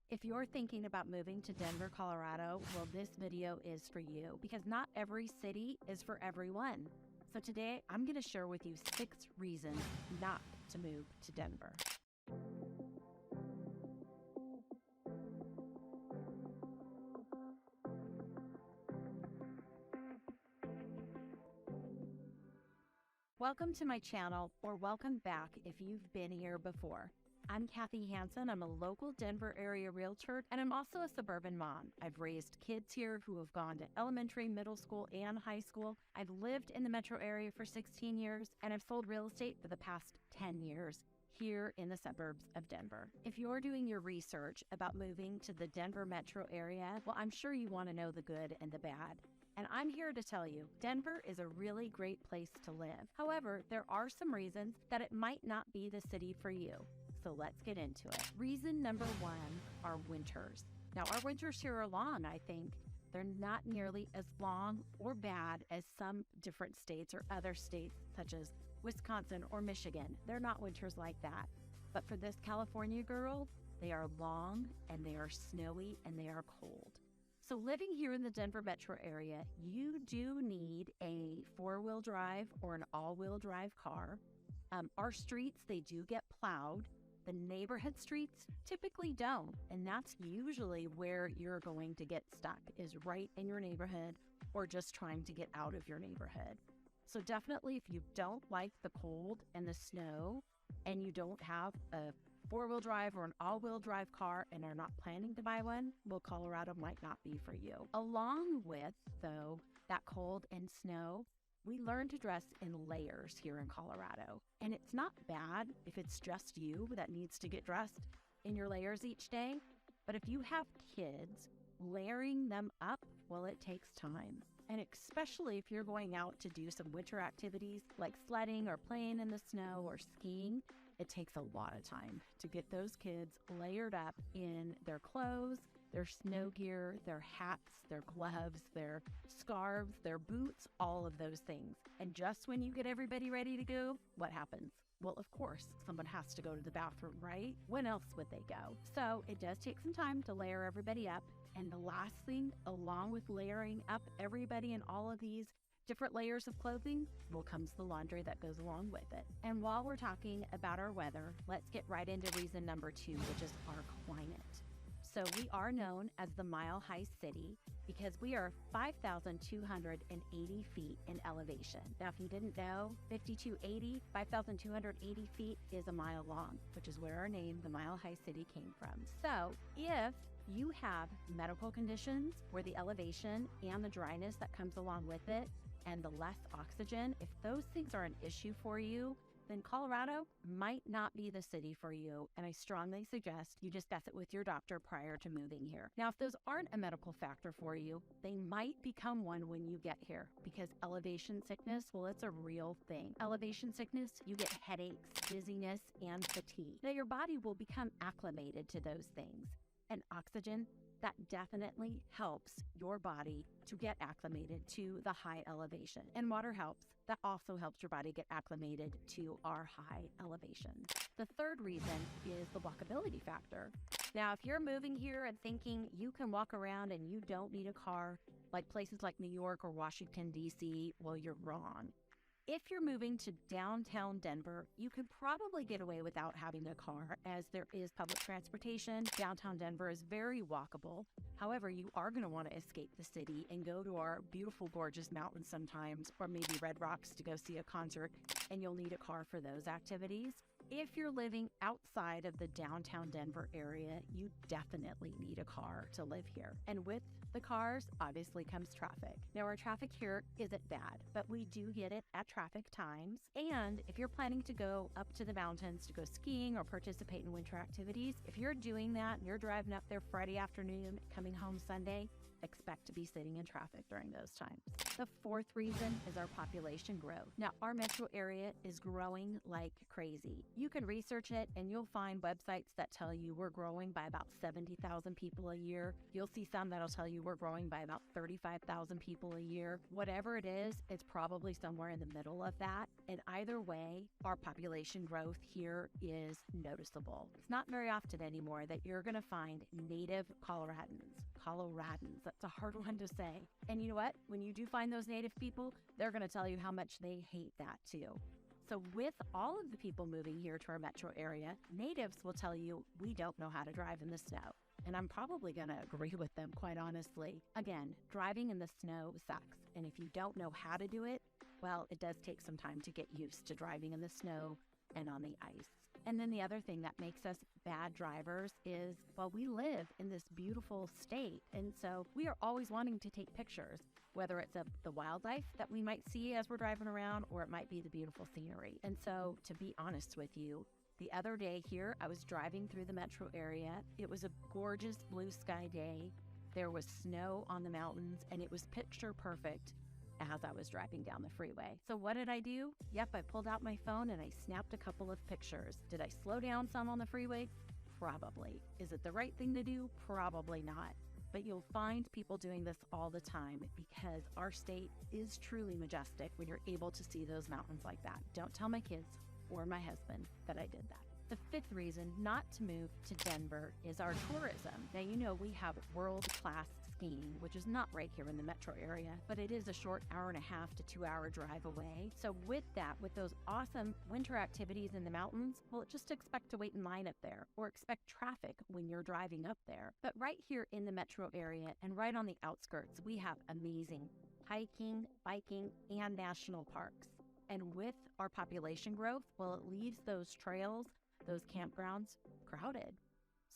If you're thinking about moving to Denver, Colorado, well, this video is for you because not every city is for everyone. So today, I'm going to share with you 6 reasons not to move to Denver. Welcome to my channel, or welcome back if you've been here before. I'm Kathy Hansen. I'm a local Denver area realtor, and I'm also a suburban mom. I've raised kids here who have gone to elementary, middle school, and high school. I've lived in the metro area for 16 years, and I've sold real estate for the past 10 years here in the suburbs of Denver. If you're doing your research about moving to the Denver metro area, well, I'm sure you want to know the good and the bad. And I'm here to tell you, Denver is a really great place to live. However, there are some reasons that it might not be the city for you. So let's get into it. Reason number 1 are winters. Now, our winters here are long, I think. They're not nearly as long or bad as some different states or other states such as Wisconsin or Michigan. They're not winters like that. But for this California girl, they are long and they are snowy and they are cold. So living here in the Denver metro area, you do need a 4-wheel drive or an all-wheel drive car. Our streets, they do get plowed. The neighborhood streets typically don't, and that's usually where you're going to get stuck, is right in your neighborhood or just trying to get out of your neighborhood. So definitely, if you don't like the cold and the snow and you don't have a 4-wheel drive or an all-wheel drive car and are not planning to buy one, well, Colorado might not be for you. Along with, though, that cold and snow, we learn to dress in layers here in Colorado. And it's not bad if it's just you that needs to get dressed in your layers each day. But if you have kids, layering them up, well, it takes time. And especially if you're going out to do some winter activities like sledding or playing in the snow or skiing, it takes a lot of time to get those kids layered up in their clothes, their snow gear, their hats, their gloves, their scarves, their boots, all of those things. And just when you get everybody ready to go, what happens? Well, of course, someone has to go to the bathroom, right? When else would they go? So it does take some time to layer everybody up. And the last thing, along with layering up everybody in all of these different layers of clothing, well, comes the laundry that goes along with it. And while we're talking about our weather, let's get right into reason number 2, which is our climate. So we are known as the Mile High City because we are 5,280 feet in elevation. Now, if you didn't know, 5,280 feet is a mile long, which is where our name, the Mile High City, came from. So if you have medical conditions where the elevation and the dryness that comes along with it and the less oxygen, if those things are an issue for you, then Colorado might not be the city for you, and I strongly suggest you discuss it with your doctor prior to moving here. Now, if those aren't a medical factor for you, they might become one when you get here, because elevation sickness, well, it's a real thing. Elevation sickness, you get headaches, dizziness, and fatigue. Now, your body will become acclimated to those things, and oxygen, that definitely helps your body to get acclimated to the high elevation. And water helps. That also helps your body get acclimated to our high elevation. The third reason is the walkability factor. Now, if you're moving here and thinking you can walk around and you don't need a car, like places like New York or Washington, D.C., well, you're wrong. If you're moving to downtown Denver, you could probably get away without having a car, as there is public transportation. Downtown Denver is very walkable. However, you are going to want to escape the city and go to our beautiful, gorgeous mountains sometimes, or maybe Red Rocks to go see a concert, and you'll need a car for those activities. If you're living outside of the downtown Denver area, you definitely need a car to live here. And with the cars, obviously comes traffic. Now, our traffic here isn't bad, but we do get it at traffic times. And if you're planning to go up to the mountains to go skiing or participate in winter activities, if you're doing that and you're driving up there Friday afternoon, coming home Sunday, expect to be sitting in traffic during those times. The fourth reason is our population growth. Now, our metro area is growing like crazy. You can research it and you'll find websites that tell you we're growing by about 70,000 people a year. You'll see some that'll tell you we're growing by about 35,000 people a year. Whatever it is, it's probably somewhere in the middle of that. And either way, our population growth here is noticeable. It's not very often anymore that you're going to find native Coloradans. That's a hard one to say. And you know what? When you do find those native people, they're going to tell you how much they hate that too. So with all of the people moving here to our metro area, natives will tell you we don't know how to drive in the snow. And I'm probably going to agree with them, quite honestly. Again, driving in the snow sucks. And if you don't know how to do it, well, it does take some time to get used to driving in the snow and on the ice. And then the other thing that makes us bad drivers is, well, we live in this beautiful state. And so we are always wanting to take pictures, whether it's of the wildlife that we might see as we're driving around, or it might be the beautiful scenery. And so to be honest with you, the other day here, I was driving through the metro area. It was a gorgeous blue sky day. There was snow on the mountains and it was picture perfect as I was driving down the freeway. So what did I do? Yep, I pulled out my phone and I snapped a couple of pictures. Did I slow down some on the freeway? Probably. Is it the right thing to do? Probably not. But you'll find people doing this all the time because our state is truly majestic when you're able to see those mountains like that. Don't tell my kids or my husband that I did that. The fifth reason not to move to Denver is our tourism. Now, you know we have world-class skiing, which is not right here in the metro area, but it is a short 1.5 to 2 hour drive away. So with that, with those awesome winter activities in the mountains, well, just expect to wait in line up there or expect traffic when you're driving up there. But right here in the metro area and right on the outskirts, we have amazing hiking, biking, and national parks. And with our population growth, well, it leaves those trails, those campgrounds crowded.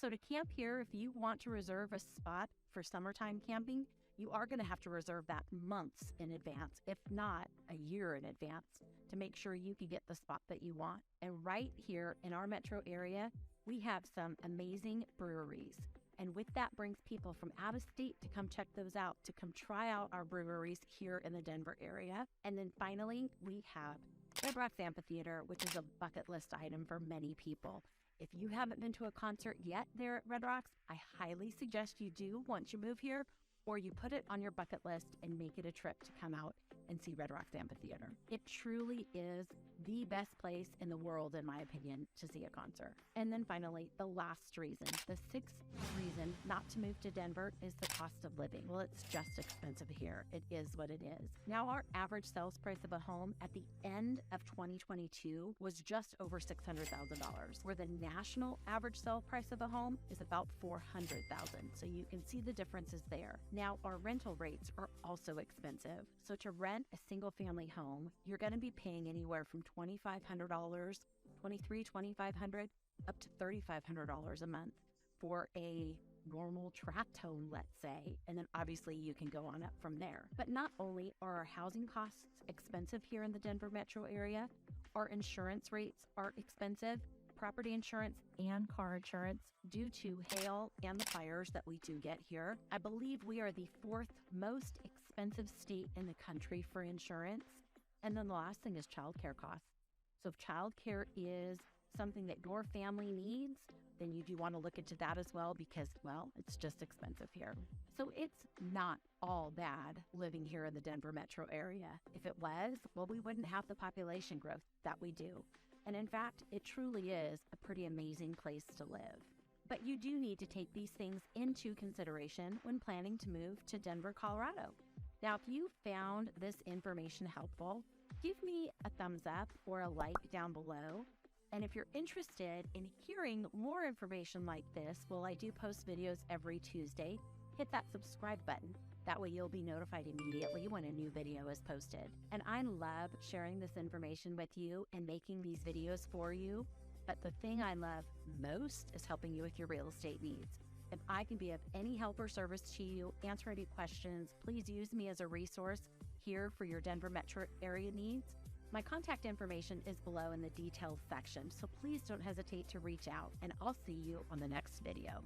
So to camp here, if you want to reserve a spot for summertime camping, you are going to have to reserve that months in advance, if not a year in advance, to make sure you can get the spot that you want. And right here in our metro area, we have some amazing breweries. And with that brings people from out of state to come check those out, to come try out our breweries here in the Denver area. And then finally, we have Red Rocks Amphitheater, which is a bucket list item for many people. If you haven't been to a concert yet there at Red Rocks, I highly suggest you do once you move here, or you put it on your bucket list and make it a trip to come out and see Red Rocks Amphitheater. It truly is the best place in the world, in my opinion, to see a concert. And then finally, the last reason, the sixth reason not to move to Denver is the cost of living. Well, it's just expensive here. It is what it is. Now, our average sales price of a home at the end of 2022 was just over $600,000, where the national average sale price of a home is about $400,000. So you can see the differences there. Now, our rental rates are also expensive. So to rent a single family home, you're going to be paying anywhere from $2,500, $2,500, up to $3,500 a month for a normal tract home, let's say. And then obviously you can go on up from there. But not only are our housing costs expensive here in the Denver metro area, our insurance rates are expensive. Property insurance and car insurance due to hail and the fires that we do get here. I believe we are the fourth most expensive state in the country for insurance. And then the last thing is childcare costs. So if childcare is something that your family needs, then you do want to look into that as well because, well, it's just expensive here. So it's not all bad living here in the Denver metro area. If it was, well, we wouldn't have the population growth that we do. And in fact, it truly is a pretty amazing place to live. But you do need to take these things into consideration when planning to move to Denver, Colorado. Now, if you found this information helpful, give me a thumbs up or a like down below. And if you're interested in hearing more information like this, well, I do post videos every Tuesday. Hit that subscribe button. That way you'll be notified immediately when a new video is posted. And I love sharing this information with you and making these videos for you. But the thing I love most is helping you with your real estate needs. If I can be of any help or service to you, answer any questions, please use me as a resource here for your Denver metro area needs. My contact information is below in the details section, so please don't hesitate to reach out, and I'll see you on the next video.